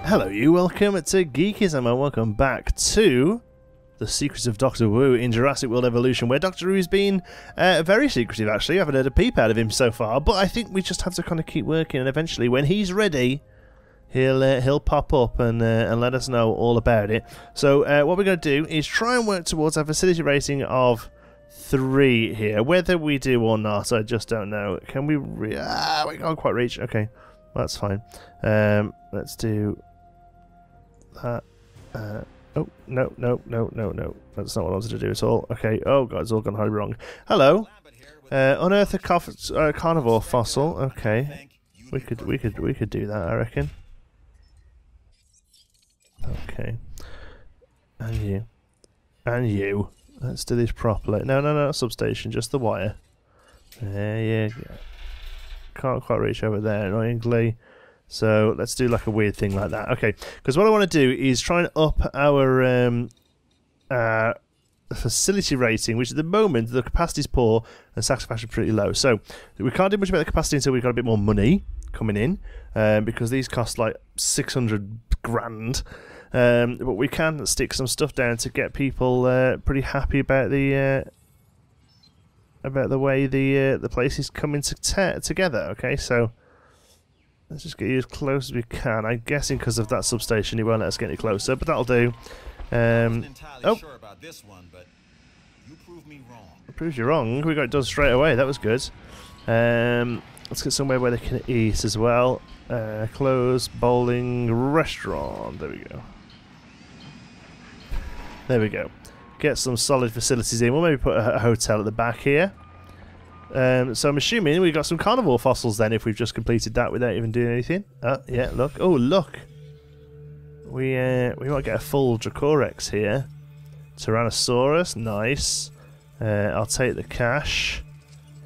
Hello you, welcome to Geekism and welcome back to The Secrets of Dr. Wu in Jurassic World Evolution, where Dr. Wu's been very secretive actually. I haven't heard a peep out of him so far, but I think we just have to kind of keep working, and eventually when he's ready he'll pop up and let us know all about it. So what we're going to do is try and work towards our facility rating of 3 here. Whether we do or not, I just don't know. Can we... we can't quite reach. Okay, that's fine. Let's do that. Oh, no. That's not what I wanted to do at all. Okay, oh god, it's all gone horribly wrong. Hello. Unearth a carnivore fossil. Okay. We could do that, I reckon. Okay. And you. And you. Let's do this properly. No, substation, just the wire. There you go. Can't quite reach over there, annoyingly. So let's do like a weird thing like that. Okay, because what I want to do is try and up our facility rating, which at the moment the capacity is poor and satisfaction pretty low. So we can't do much about the capacity until we've got a bit more money coming in, because these cost like 600 grand. But we can stick some stuff down to get people pretty happy about the way the place is coming together. Okay, so let's just get you as close as we can. I'm guessing because of that substation, it won't let us get any closer, but that'll do. Oh, sure about this one, but you proved me wrong. It proves you wrong. We got it done straight away. That was good. Let's get somewhere where they can eat as well. Close bowling restaurant. There we go. There we go. Get some solid facilities in. We'll maybe put a hotel at the back here. So I'm assuming we've got some carnivore fossils then, if we've just completed that without even doing anything. Yeah, look. Oh, look. We might get a full Dracorex here. Tyrannosaurus, nice. I'll take the cash.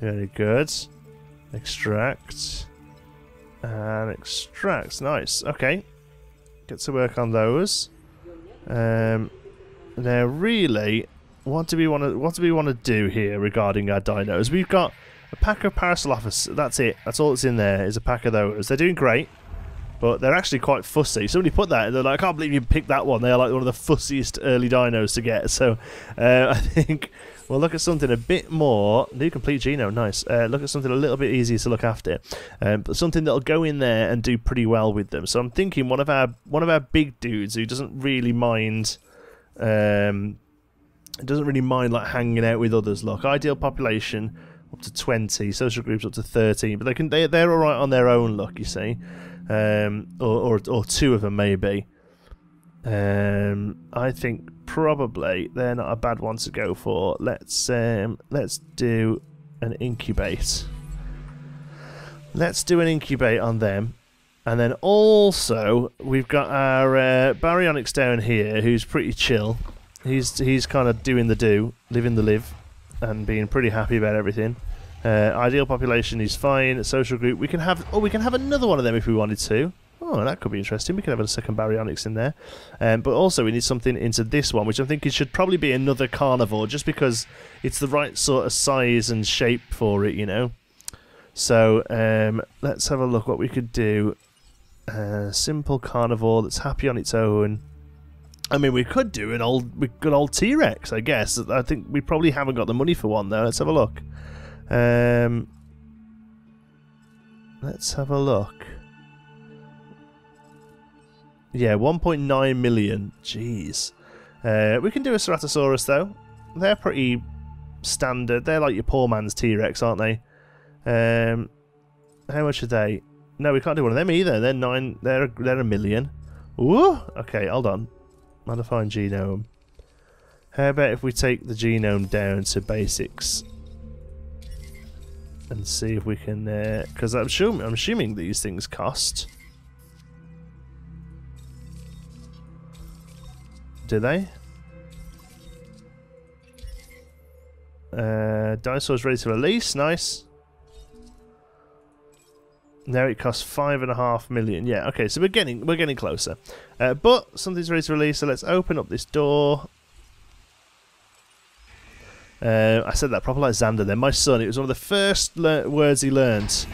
Very good. Extract. And extract, nice. Okay. Get to work on those. Now, really, what do we want to do here regarding our dinos? We've got a pack of Parasaurolophus. That's it. That's all that's in there. Is a pack of those. They're doing great, but they're actually quite fussy. Somebody put that, and they're like, "I can't believe you picked that one." They're like one of the fussiest early dinos to get. So, I think we'll look at something a bit more new, complete genome. Nice. Look at something a little bit easier to look after, but something that'll go in there and do pretty well with them. So I'm thinking one of our big dudes who doesn't really mind. It doesn't really mind like hanging out with others. Look, ideal population up to 20, social groups up to 13, but they're all right on their own. Look, you see, or 2 of them maybe. I think probably they're not a bad one to go for. Let's do an incubate. Let's do an incubate on them. And then also we've got our Baryonyx down here, who's pretty chill. He's kind of doing the do, living the live, and being pretty happy about everything. Ideal population is fine. Social group, we can have another one of them if we wanted to. Oh, that could be interesting. We could have a second Baryonyx in there. But also we need something into this one, which I'm thinking should probably be another carnivore, just because it's the right sort of size and shape for it, you know. So let's have a look what we could do. Simple carnivore that's happy on its own. I mean, we could do a good old T-Rex, I guess. I think we probably haven't got the money for one though. Let's have a look. Let's have a look. Yeah, 1.9 million. Jeez. We can do a Ceratosaurus though. They're pretty standard. They're like your poor man's T-Rex, aren't they? How much are they? No, we can't do one of them either. They're 9. They're a million. Ooh. Okay, hold on. Modifying genome. How about if we take the genome down to basics and see if we can? Because I'm assuming these things cost. Do they? Dinosaurs ready to release. Nice. Now it costs 5.5 million. Yeah, okay, so we're getting closer. But something's ready to release, so let's open up this door. I said that proper like Xander then. My son, it was one of the first words he learnt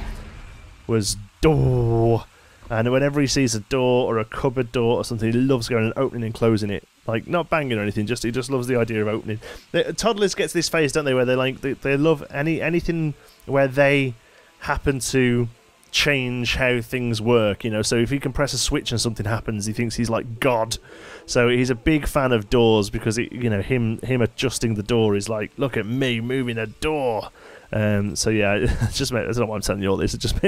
was door. And whenever he sees a door or a cupboard door or something, he loves going and opening and closing it. Like, not banging or anything, he just loves the idea of opening. Toddlers get to this phase, don't they, where they love anything where they happen to change how things work, you know. So if he can press a switch and something happens, he thinks he's like God. So he's a big fan of doors because him adjusting the door is like, look at me moving a door. So yeah, I don't know why I'm telling you all this. It just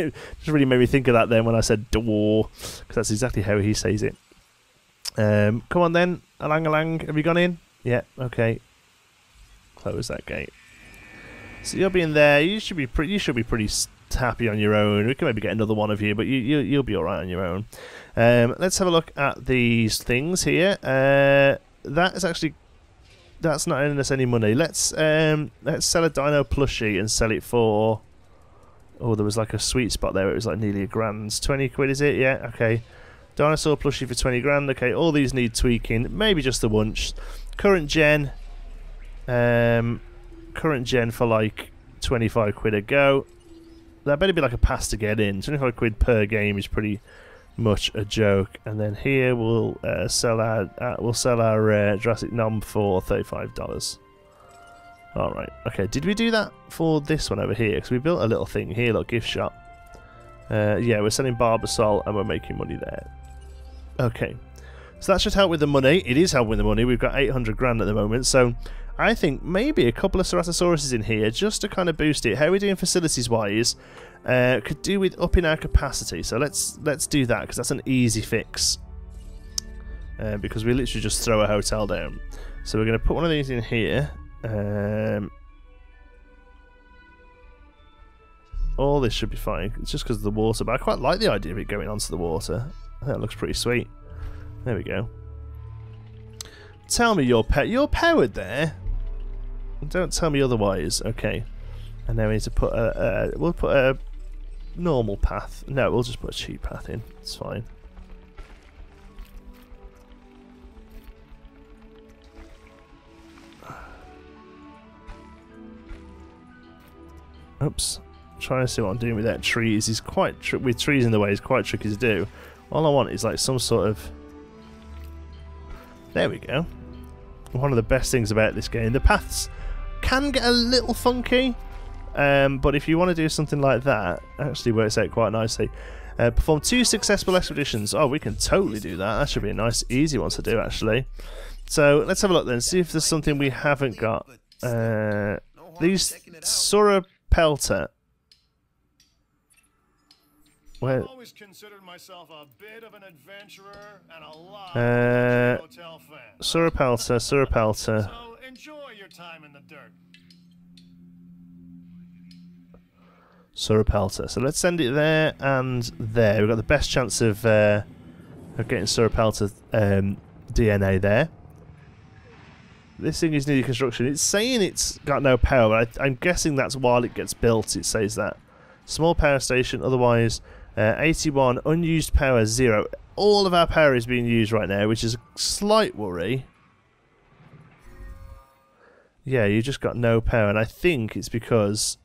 really made me think of that then when I said door, because that's exactly how he says it. Come on then, alang. Have you gone in? Yeah. Okay. Close that gate. So you'll be in there. You should be pretty happy on your own. We can maybe get another one of you, but you'll be all right on your own. Let's have a look at these things here. That's not earning us any money. Let's sell a dino plushie and sell it for. Oh, there was like a sweet spot there. It was like nearly £1. 20 quid, is it? Yeah. Okay. Dinosaur plushie for 20 grand. Okay. All these need tweaking. Maybe just the once. Current gen for like 25 quid a go. That better be like a pass to get in. 25 quid per game is pretty much a joke. And then here we'll sell our Jurassic nom for $35. All right. Okay. Did we do that for this one over here? Because we built a little thing here, look, gift shop. Yeah, we're selling Barbasol and we're making money there. Okay. So that should help with the money. It is helping with the money. We've got 800 grand at the moment. So I think maybe a couple of Ceratosaurus in here just to kind of boost it. How are we doing facilities wise? Could do with upping our capacity. So let's do that because that's an easy fix. Because we literally just throw a hotel down. So we're going to put one of these in here. All this should be fine. It's just because of the water, but I quite like the idea of it going onto the water. I think that looks pretty sweet. There we go. Tell me you're powered there. Don't tell me otherwise. Okay. And now we need to put we'll put a normal path. No, we'll just put a cheap path in. It's fine. Oops. Trying to see what I'm doing with that trees. Is quite with trees in the way is quite tricky to do. All I want is like some sort of. There we go. One of the best things about this game, the paths can get a little funky, but if you want to do something like that, it actually works out quite nicely. Perform 2 successful expeditions. Oh, we can totally do that. That should be a nice, easy one to do actually. So let's have a look then. See if there's something we haven't got. These Surapelta. Where? I've always considered myself a bit of an adventurer and a lot of hotel fan. Surapelta. So enjoy your time in the dirt. Surapelta. So let's send it there and there. We've got the best chance of getting Surapelta DNA there. This thing is needing construction. It's saying it's got no power, but I'm guessing that's while it gets built. It says that. Small power station, otherwise 81, unused power 0. All of our power is being used right now, which is a slight worry. Yeah, you just got no power, and I think it's because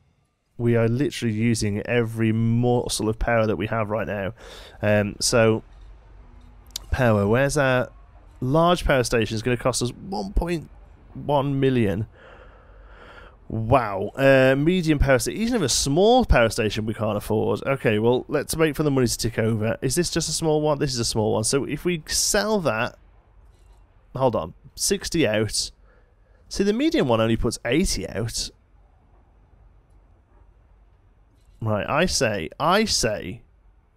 we are literally using every morsel of power that we have right now. So, power, where's our large power station? Is going to cost us 1.1 million. Wow. Medium power station. Even a small power station we can't afford. Okay, well, let's wait for the money to tick over. Is this just a small one? This is a small one. So if we sell that... Hold on. 60 out. See, the medium one only puts 80 out. Right, I say...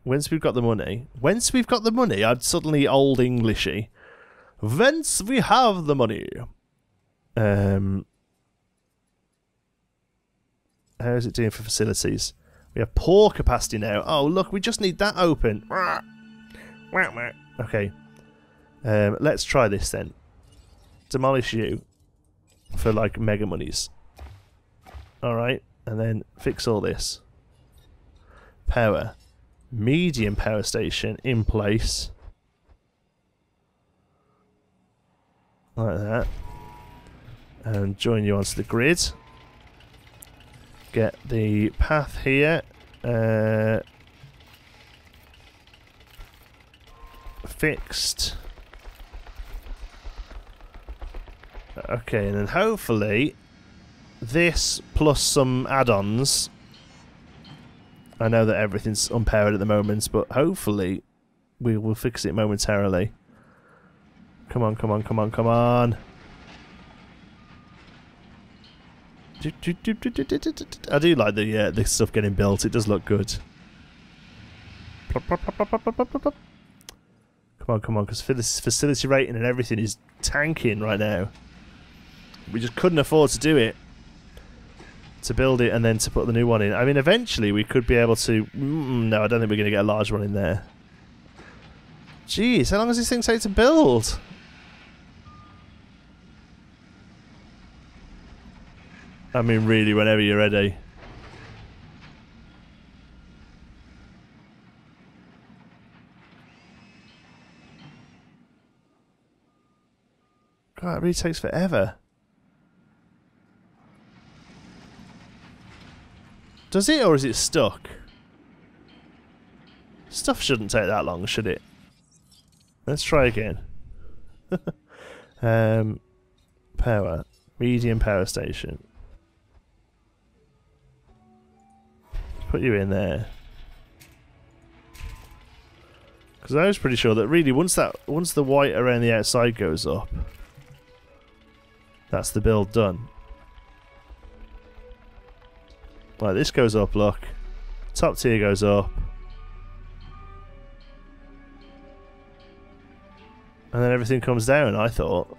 Once we've got the money... I'm suddenly old Englishy. Once we have the money... How is it doing for facilities? We have poor capacity now. Oh, look, we just need that open. Okay. Let's try this then. Demolish you for, like, mega monies. Alright. And then fix all this. Power. Medium power station in place. Like that. And join you onto the grid. Get the path here. fixed. Okay, and then hopefully this plus some add-ons. I know that everything's unpowered at the moment, but hopefully we will fix it momentarily. Come on, come on, come on, come on. I do like the stuff getting built. It does look good. Come on, come on, because facility rating and everything is tanking right now. We just couldn't afford to do it. To build it and then to put the new one in. I mean, eventually we could be able to... no, I don't think we're going to get a large one in there. Jeez, how long does this thing take to build? I mean, really, whenever you're ready. God, it really takes forever. Does it, or is it stuck? Stuff shouldn't take that long, should it? Let's try again. Power. Medium power station. Put you in there. Because I was pretty sure that really once the white around the outside goes up, that's the build done. Right, this goes up, look. Top tier goes up. And then everything comes down, I thought.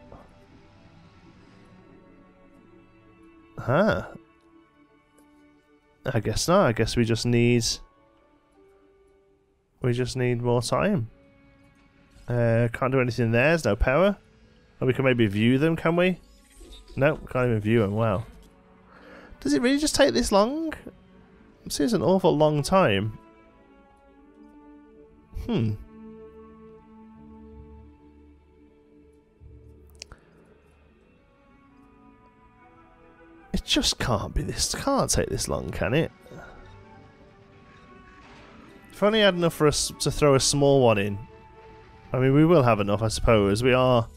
Huh. I guess not. I guess we just need more time. Can't do anything there, there's no power. Or we can maybe view them, can we? Nope, can't even view them, wow. Does it really just take this long? It seems an awful long time. It just can't be this. Can't take this long, can it? If only had enough for us to throw a small one in. I mean, we will have enough, I suppose. We are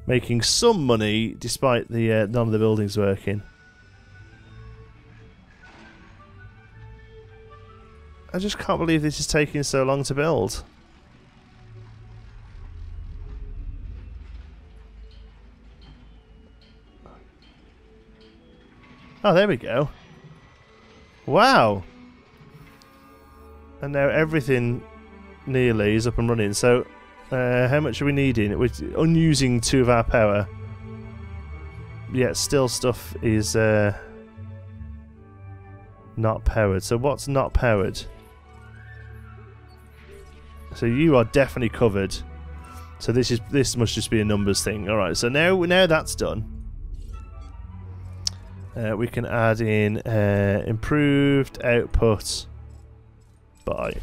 making some money despite the none of the buildings working. I just can't believe this is taking so long to build. Oh, there we go. Wow. And now everything nearly is up and running. So, how much are we needing? We're unusing 2 of our power. Yet still stuff is not powered. So what's not powered? So you are definitely covered. So this must just be a numbers thing. Alright, so now that's done. We can add in improved output by.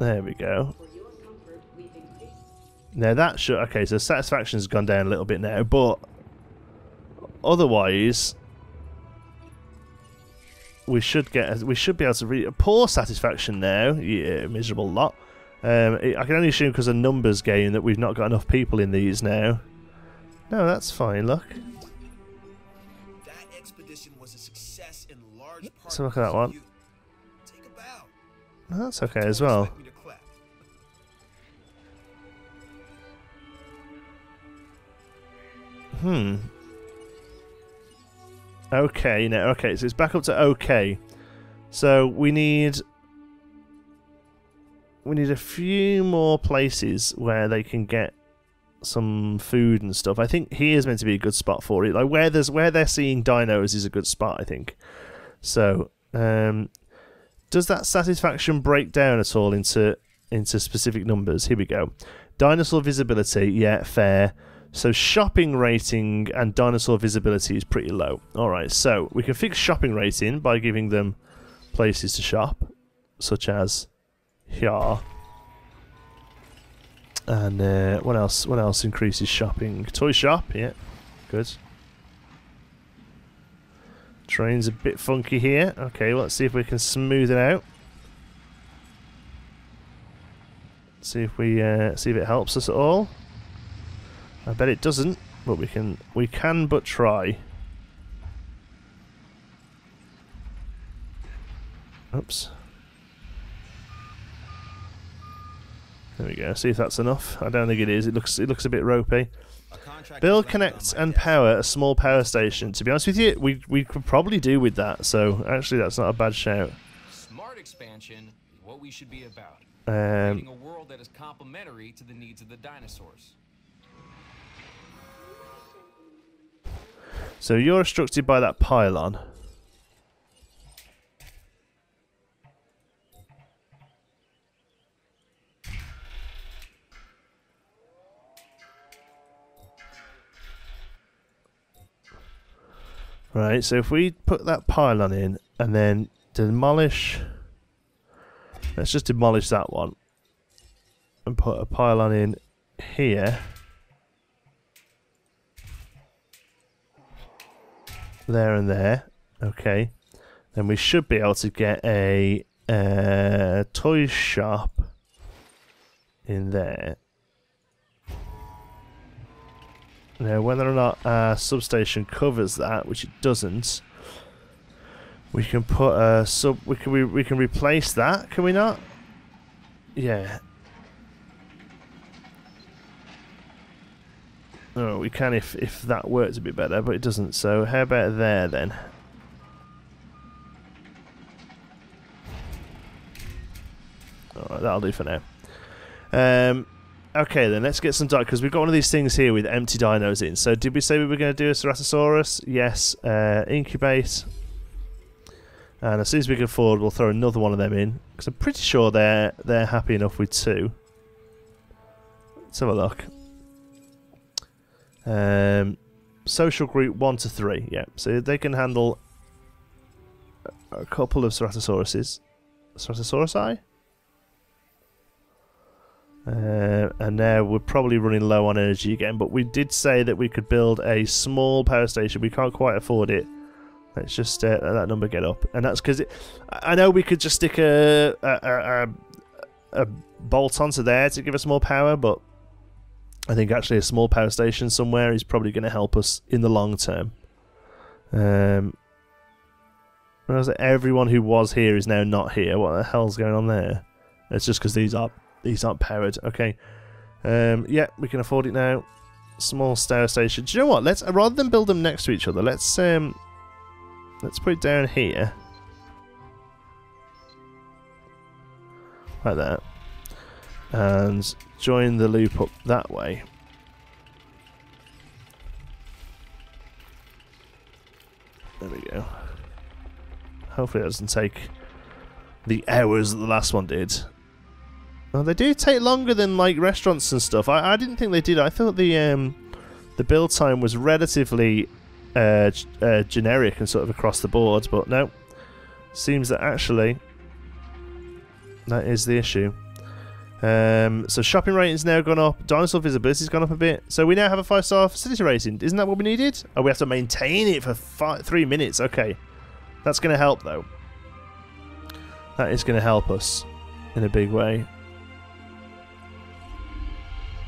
There we go. Now that should... okay, so satisfaction's gone down a little bit now, but otherwise we should be able to read a poor satisfaction now. Yeah, miserable lot. I can only assume because of numbers game that we've not got enough people in these now. No, that's fine. Look. That expedition was a success in large part. Let's look at that one. Take a bow. That's okay as well. Okay, now okay, so it's back up to okay. So we need a few more places where they can get some food and stuff. I think here's meant to be a good spot for it. Like where they're seeing dinos is a good spot, I think. So, does that satisfaction break down at all into specific numbers? Here we go. Dinosaur visibility, yeah, fair. So shopping rating and dinosaur visibility is pretty low. Alright, so we can fix shopping rating by giving them places to shop, such as here. And what else? What else increases shopping? Toy shop, yeah, good. Train's a bit funky here. Okay, well, let's see if we can smooth it out. See if it helps us at all. I bet it doesn't, but we can but try. Oops. There we go. See if that's enough. I don't think it is. It looks a bit ropey. Build, connect, and power a small power station. To be honest with you, we could probably do with that. So actually, that's not a bad shout. Smart expansion is what we should be about. Creating a world that is complementary to the needs of the dinosaurs. So you're obstructed by that pylon. Right, so if we put that pylon in and then demolish... Let's just demolish that one. And put a pylon in here. There and there. Okay. Then we should be able to get a toy shop in there. Now, whether or not our substation covers that, which it doesn't, we can put a we can replace that. Can we not? Yeah. Oh, we can if that works a bit better, but it doesn't. So how about there then? Alright, that'll do for now. Okay then, let's get some because we've got one of these things here with empty dinos in. So did we say we were going to do a Ceratosaurus? Yes. Incubate. And as soon as we can afford, we'll throw another one of them in. Because I'm pretty sure they're happy enough with 2. Let's have a look. Social group 1 to 3. Yeah, so they can handle a couple of Ceratosauruses. Ceratosaurusi? And now we're probably running low on energy again, but we did say that we could build a small power station. We can't quite afford it. Let's just let that number get up, and that's because I know we could just stick a bolt onto there to give us more power, but I think actually a small power station somewhere is probably going to help us in the long term. Everyone who was here is now not here. What the hell's going on there? It's just because these aren't powered. Okay. Yeah, we can afford it now. Small power station. Do you know what? Let's rather than build them next to each other, let's put it down here. Like that. And join the loop up that way. There we go. Hopefully that doesn't take the hours that the last one did. Well, they do take longer than like restaurants and stuff. I didn't think they did. I thought the build time was relatively generic and sort of across the board, but no. Seems that actually that is the issue. So shopping rating's now gone up. Dinosaur visibility's gone up a bit. So we now have a 5-star facility rating. Isn't that what we needed? Oh, we have to maintain it for 3 minutes. Okay. That's going to help, though. That is going to help us in a big way.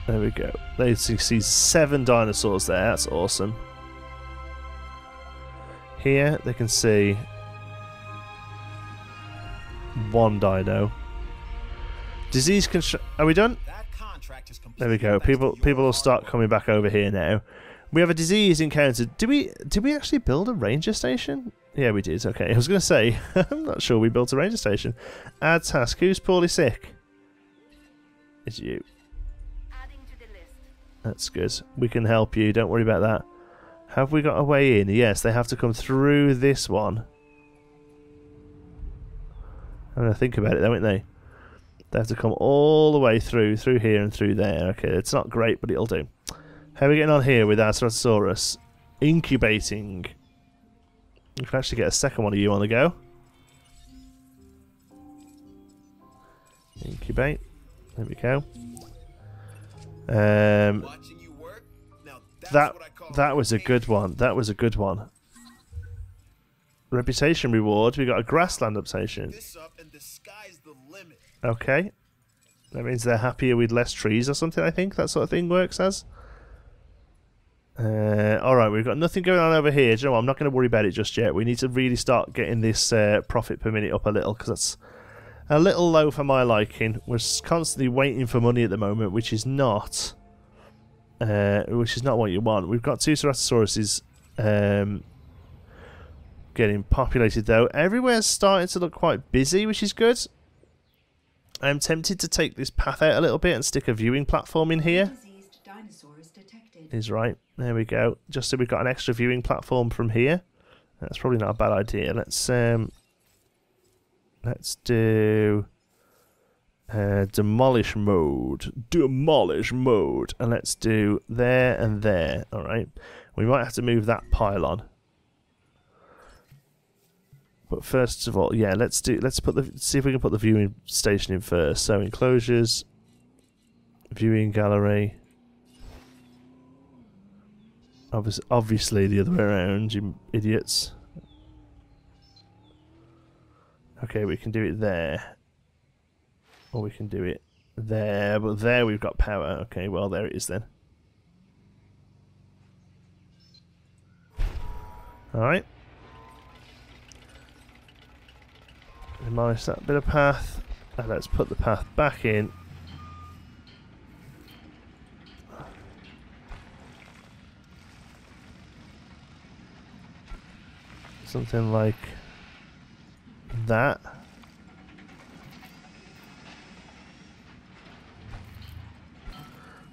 There we go. They see 7 dinosaurs there. That's awesome. Here, they can see 1 dino. Disease control. Are we done? There we go. People will start coming back over here now. We have a disease encountered. Did we actually build a ranger station? Yeah, we did. Okay, I was going to say I'm not sure we built a ranger station. Add task. Who's poorly sick? It's you. Adding to the list. That's good. We can help you. Don't worry about that. Have we got a way in? Yes, they have to come through this one. I'm going to think about it, don't they? They have to come all the way through here and through there. Okay, it's not great, but it'll do. How are we getting on here with our Ceratosaurus? Incubating. We can actually get a second one of you on the go. Incubate. There we go. That was a good one. That was a good one. Reputation reward. We got a grassland obsession. Okay. That means they're happier with less trees or something, I think that sort of thing works as. Alright, we've got nothing going on over here. Do you know what? I'm not going to worry about it just yet. We need to really start getting this profit per minute up a little, because that's a little low for my liking. We're constantly waiting for money at the moment, which is not what you want. We've got 2 Ceratosaurus getting populated though. Everywhere's starting to look quite busy, which is good. I'm tempted to take this path out a little bit and stick a viewing platform in here. Is right. There we go. Just so we've got an extra viewing platform from here. That's probably not a bad idea. Let's do demolish mode. Demolish mode. And let's do there and there. Alright. We might have to move that pylon. But first of all, yeah, see if we can put the viewing station in first. So enclosures, viewing gallery. Obviously the other way around, you idiots. Okay, we can do it there. Or we can do it there, but there we've got power. Okay, well there it is then. Alright. Demolish that bit of path. And let's put the path back in. Something like that.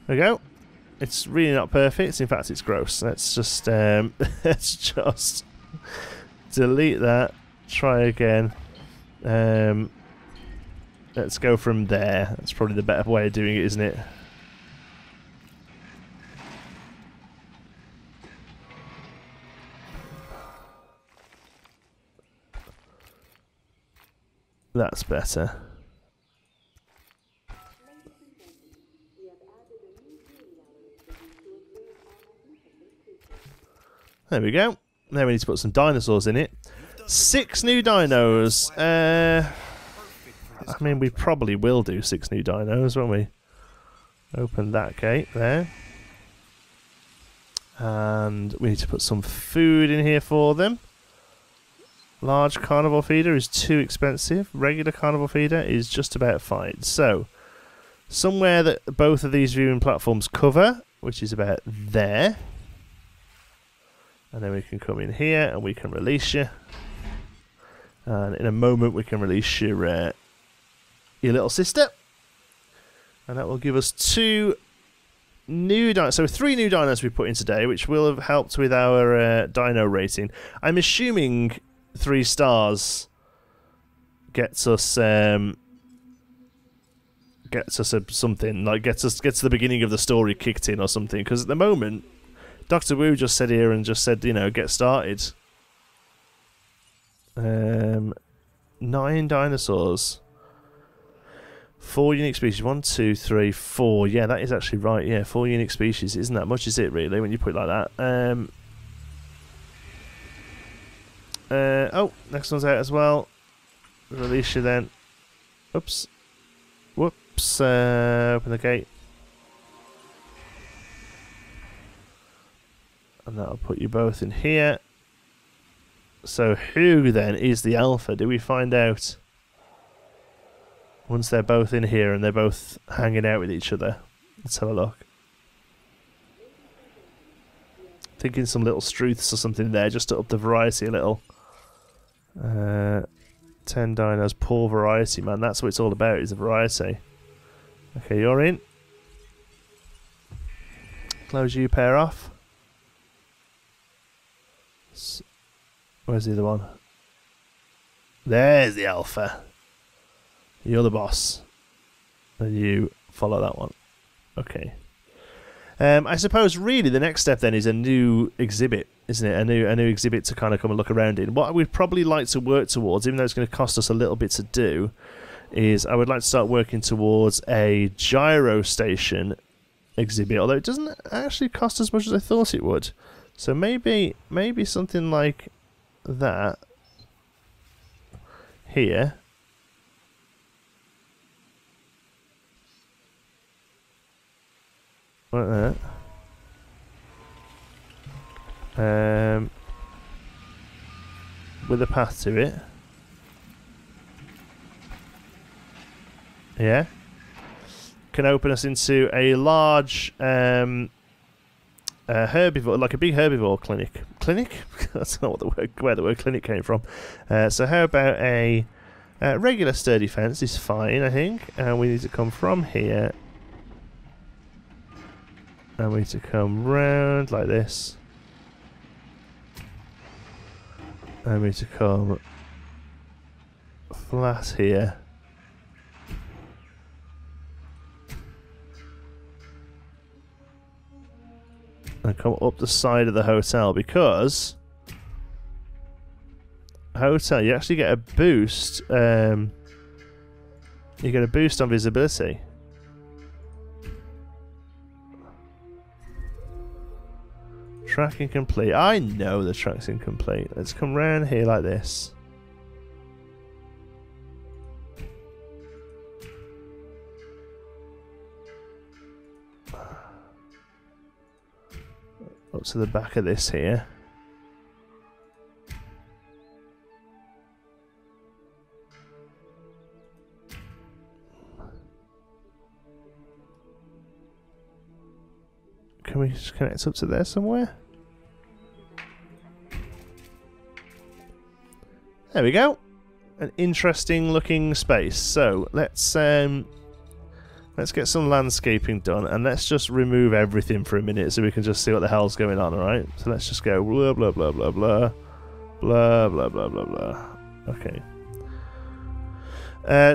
There we go. It's really not perfect. In fact, it's gross. Let's just let's just delete that. Try again. Let's go from there. That's probably the better way of doing it, isn't it? That's better. There we go. Now we need to put some dinosaurs in it. 6 new dinos. I mean, we probably will do 6 new dinos, won't we? Open that gate there. And we need to put some food in here for them. Large carnivore feeder is too expensive. Regular carnivore feeder is just about fine. So, somewhere that both of these viewing platforms cover, which is about there. And then we can come in here and we can release you. And in a moment we can release your little sister. And that will give us 2 new dinos. So 3 new dinos we put in today, which will have helped with our dino rating. I'm assuming 3 stars gets us something, like gets the beginning of the story kicked in or something, because at the moment Dr. Wu just said here and just said, you know, get started. 9 dinosaurs, 4 unique species. 1, 2, 3, 4. Yeah, that is actually right. Yeah, 4 unique species. Isn't that much, is it really, when you put it like that? Oh, next one's out as well. Release you then. Oops. Whoops. Open the gate. And that'll put you both in here. So who then is the alpha? Do we find out once they're both in here and they're both hanging out with each other? Let's have a look. Thinking some little struths or something there just to up the variety a little. 10 dinos, poor variety, man. That's what it's all about, is the variety. Okay, you're in. Close you pair off. Where's the other one? There's the alpha. You're the boss. And you follow that one. Okay. I suppose really the next step then is a new exhibit, isn't it? A new exhibit to kind of come and look around in. What we'd probably like to work towards, even though it's going to cost us a little bit to do, is I would like to start working towards a gyro station exhibit, although it doesn't actually cost as much as I thought it would. So maybe something like that here. Like that. With a path to it. Yeah. Can open us into a large herbivore, like a big herbivore clinic. Clinic? That's not what where the word clinic came from. So how about a regular sturdy fence is fine, I think. And we need to come from here. And we need to come round like this. And we need to come flat here. And come up the side of the hotel, because hotel, you actually get a boost. You get a boost on visibility. Track incomplete. I know the track's incomplete. Let's come round here like this. Up to the back of this here. Can we just connect up to there somewhere? There we go. An interesting looking space. So let's get some landscaping done, and let's just remove everything for a minute so we can just see what the hell's going on, alright? So let's just go blah blah blah blah blah blah blah blah blah blah. Okay.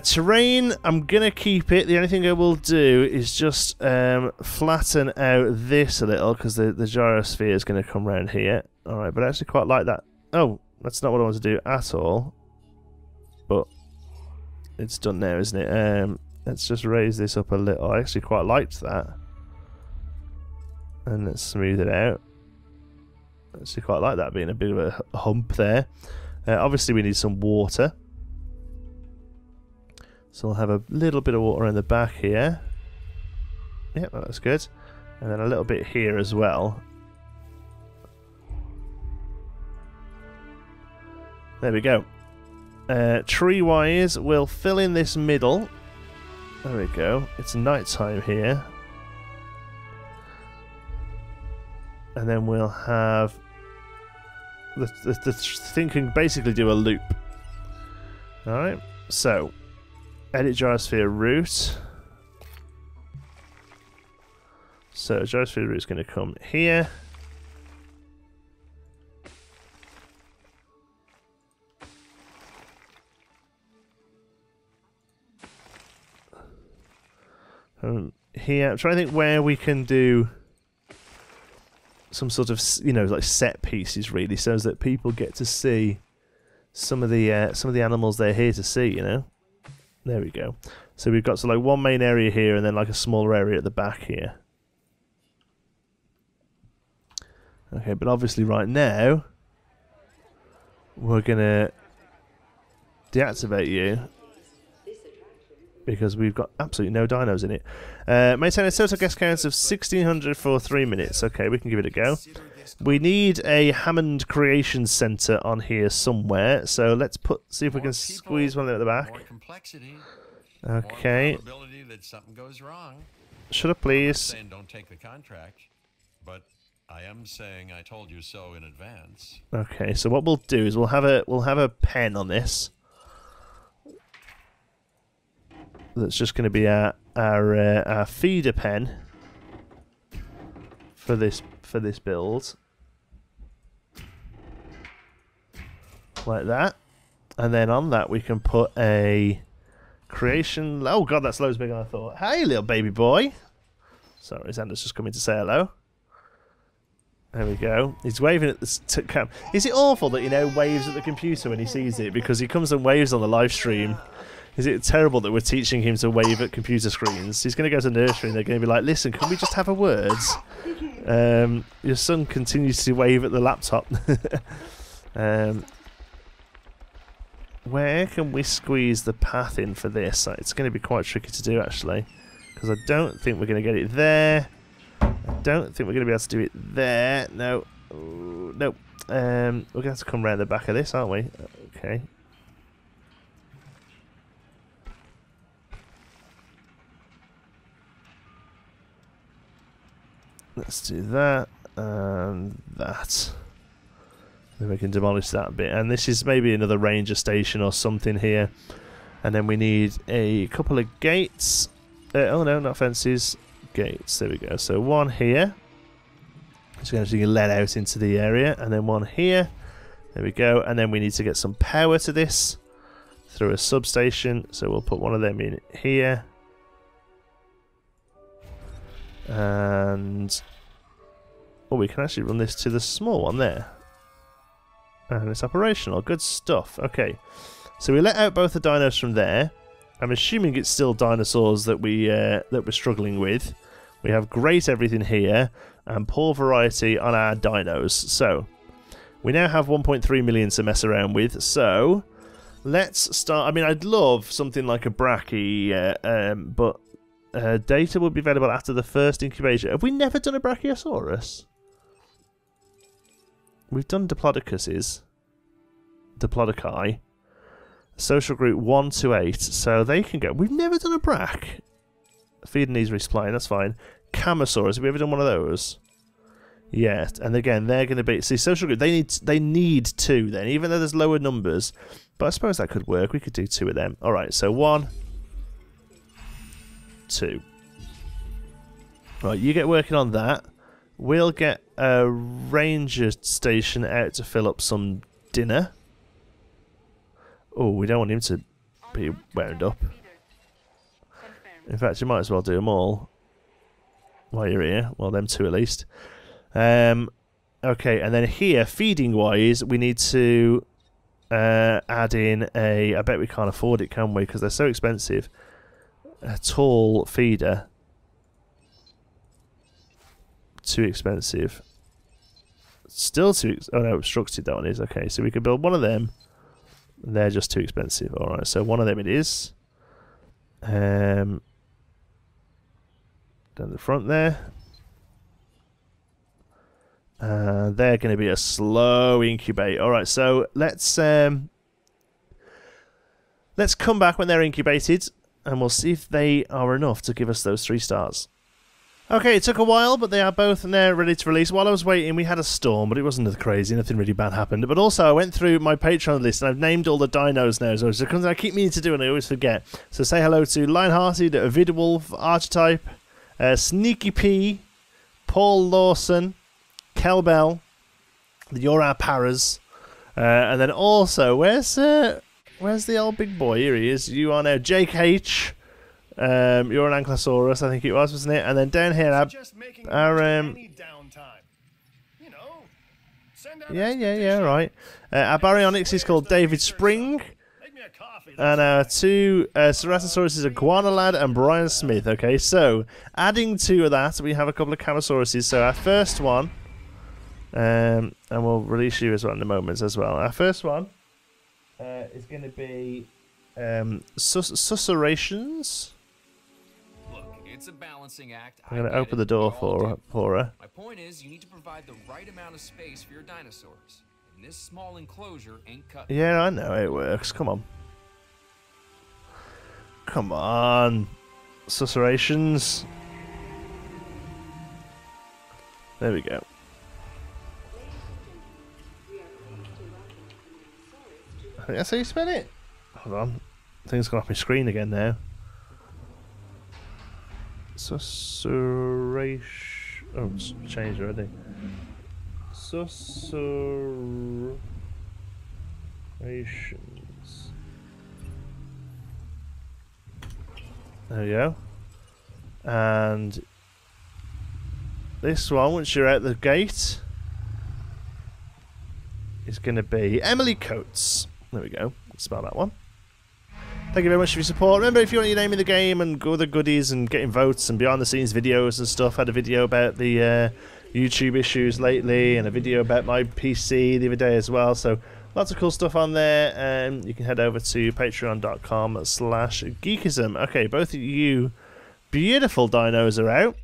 Terrain, I'm gonna keep it. The only thing I will do is just flatten out this a little, because the gyrosphere is gonna come around here. Alright, but I actually quite like that. Oh, that's not what I want to do at all. But it's done now, isn't it? Let's just raise this up a little. I actually quite liked that. And let's smooth it out. I actually quite like that being a bit of a hump there. Obviously we need some water. So we'll have a little bit of water in the back here. Yep, that's good. And then a little bit here as well. There we go. Tree-wise, we'll fill in this middle. There we go. It's night time here. And then we'll have the thing can basically do a loop. Alright, so edit gyrosphere route. So gyrosphere route is going to come here. Here, I'm trying to think where we can do some sort of, you know, like set pieces, really, so that people get to see some of the animals they're here to see. You know, there we go. So we've got so like one main area here, and then like a smaller area at the back here. Okay, but obviously right now we're gonna deactivate you, because we've got absolutely no dinos in it. Maintain a total guest count of 1,600 for 3 minutes. Okay, we can give it a go. We need a Hammond Creation Center on here somewhere. So let's see if we can squeeze one at the back. More complexity. Okay. More probability that something goes wrong. Should I please? I'm saying don't take the contract, but I am saying I told you so in advance. Okay, so what we'll do is we'll have a pen on this. That's just going to be our feeder pen for this build, like that, and then on that we can put a creation. Oh god, that's loads bigger than I thought. Hey, little baby boy. Sorry, Xander's just coming to say hello. There we go. He's waving at the cam. Is it awful that waves at the computer when he sees it, because he comes and waves on the live stream? Is it terrible that we're teaching him to wave at computer screens? He's going to go to nursery and they're going to be like, listen, can we just have a word? Your son continues to wave at the laptop. Where can we squeeze the path in for this? It's going to be quite tricky to do, actually, because I don't think we're going to get it there. don't think we're going to be able to do it there. No. Ooh, no. We're going to have to come around the back of this, aren't we? Okay. Let's do that and that. Then we can demolish that bit. And this is maybe another ranger station or something here. And then we need a couple of gates. Oh no, not fences. Gates. There we go. So one here. It's going to be let out into the area. And then one here. There we go. And then we need to get some power to this through a substation. So we'll put one of them in here. And oh, we can actually run this to the small one there. And it's operational. Good stuff. Okay. So we let out both the dinos from there. I'm assuming it's still dinosaurs that we're struggling with. We have great everything here and poor variety on our dinos. So we now have 1.3 million to mess around with. So let's start. I mean, I'd love something like a Brachie, but data will be available after the first incubation. Have we never done a Brachiosaurus? We've done Diplodocuses. Diplodocus. Social group 1 to 8, so they can go. We've never done a Brach. Feeding these respline, that's fine. Camosaurus, have we ever done one of those? Yeah, and again, they're going to be... See, social group, they need 2 then, even though there's lower numbers. But I suppose that could work. We could do 2 of them. Alright, so 1, 2. Right, you get working on that. We'll get a ranger station out to fill up some dinner. Oh, we don't want him to be wound up. In fact, you might as well do them all while you're here. Well, them 2 at least. Okay, and then here, feeding-wise, we need to add in a... I bet we can't afford it, can we? Because they're so expensive. A tall feeder. Too expensive. Still too... Oh, no, obstructed that one is. Okay, so we could build one of them. They're just too expensive. Alright, so one of them it is. Down the front there. They're going to be a slow incubate. Alright, so let's come back when they're incubated and we'll see if they are enough to give us those 3 stars. Okay, it took a while, but they are both now ready to release. While I was waiting, we had a storm, but it wasn't crazy. Nothing really bad happened. But also, I went through my Patreon list, and I've named all the dinos now. So it's something I keep meaning to do, and I always forget. So say hello to Lionhearted, Vidwolf, Archetype, Sneaky P, Paul Lawson, Kelbell, You're Our Paras, and then also, where's the old big boy? Here he is. You are now Jake H. You're an Ankylosaurus, I think it was, wasn't it? And then down here, yeah, right. Our Baryonyx is called David Spring, and our 2 Ceratosaurus is Iguana Lad and Brian Smith. Okay, so adding to that, we have a couple of Camosauruses. So our first one, and we'll release you as well in a moment as well. Our first one is going to be Susurrations. It's a balancing act. I'm going to open the door for her. My point is, you need to provide the right amount of space for your dinosaurs. And this small enclosure ain't cut. Yeah, I know how it works. Come on. Come on. Susurrations. There we go. I think that's how you spell it. Hold on. Things gone off my screen again now. Susurration. Oh, it's changed already. Susurrations. There we go. And this one, once you're out the gate, is going to be Emily Coates. There we go. Spell that one. Thank you very much for your support. Remember, if you want your name in the game and go the goodies and getting votes and behind the scenes videos and stuff, I had a video about the YouTube issues lately and a video about my PC the other day as well. So lots of cool stuff on there. And you can head over to patreon.com/geekism. Okay, both of you beautiful dinos are out.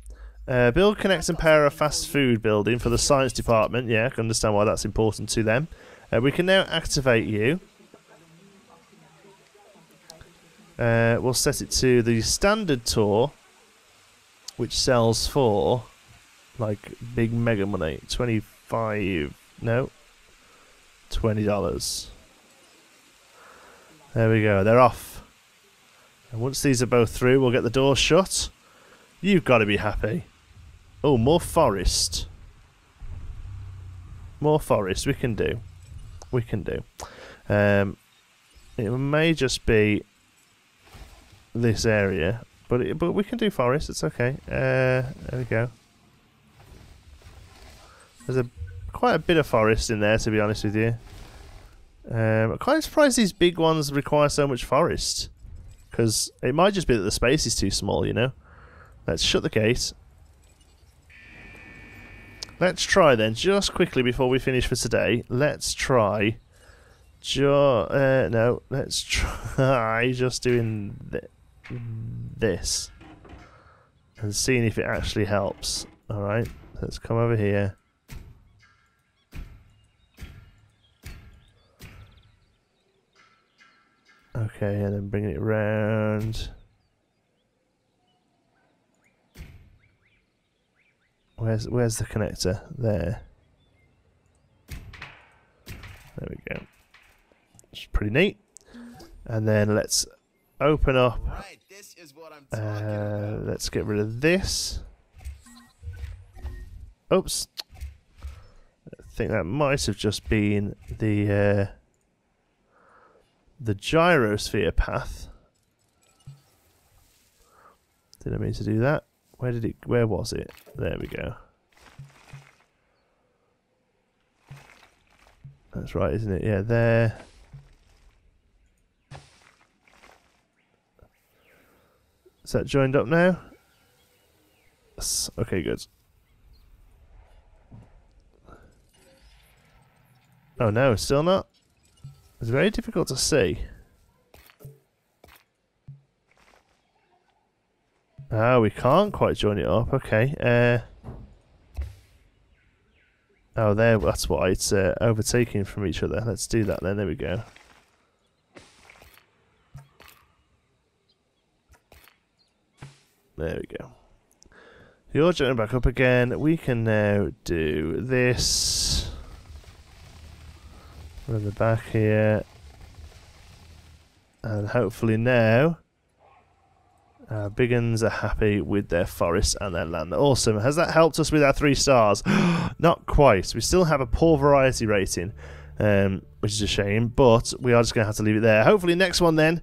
Build, connect and power a fast food building for the science department. Yeah, I can understand why that's important to them. We can now activate you. We'll set it to the standard tour, which sells for like big mega money. $25. No. $20. There we go. They're off. And once these are both through, we'll get the door shut. You've got to be happy. Oh, more forest. More forest. We can do. We can do. It may just be this area, but we can do forest. It's okay. There we go. There's quite a bit of forest in there, to be honest with you. I'm quite surprised these big ones require so much forest, because it might just be that the space is too small, you know. Let's shut the gate. Let's try then, just quickly before we finish for today. Let's try. No, let's try just doing this and seeing if it actually helps. All right, let's come over here. Okay, and then bring it round. Where's the connector? There. There we go. It's pretty neat. And then let's open up. Right, this is what I'm talking about. Let's get rid of this. Oops. I think that might have just been the gyrosphere path. Didn't mean to do that. Where was it? There we go. That's right, isn't it? Yeah, there. Is that joined up now? Yes. Okay, good. Oh no, still not? It's very difficult to see. Oh, we can't quite join it up. Okay. Oh, there. That's why it's overtaking from each other. Let's do that then. There we go. There we go. You're joining back up again. We can now do this. Run the back here. And hopefully now our big uns are happy with their forest and their land. Awesome. Has that helped us with our 3 stars? Not quite. We still have a poor variety rating, which is a shame, but we are just going to have to leave it there. Hopefully next one then,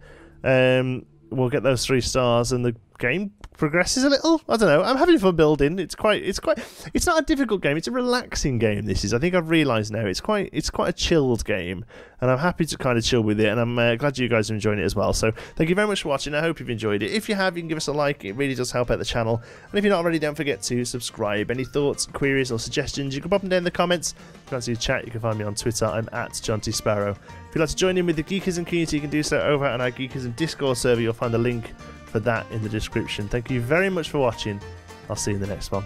we'll get those 3 stars and the game progresses a little. I don't know. I'm having fun building. It's not a difficult game. It's a relaxing game. This is. I think I've realised now. It's quite a chilled game, and I'm happy to kind of chill with it. And I'm glad you guys are enjoying it as well. So thank you very much for watching. I hope you've enjoyed it. If you have, you can give us a like. It really does help out the channel. And if you're not already, don't forget to subscribe. Any thoughts, queries, or suggestions, you can pop them down in the comments. If you want to chat, you can find me on Twitter. I'm at JohnTSparrow. If you'd like to join in with the Geekism community, you can do so over on our Geekism Discord server. You'll find the link for that in the description. Thank you very much for watching. I'll see you in the next one.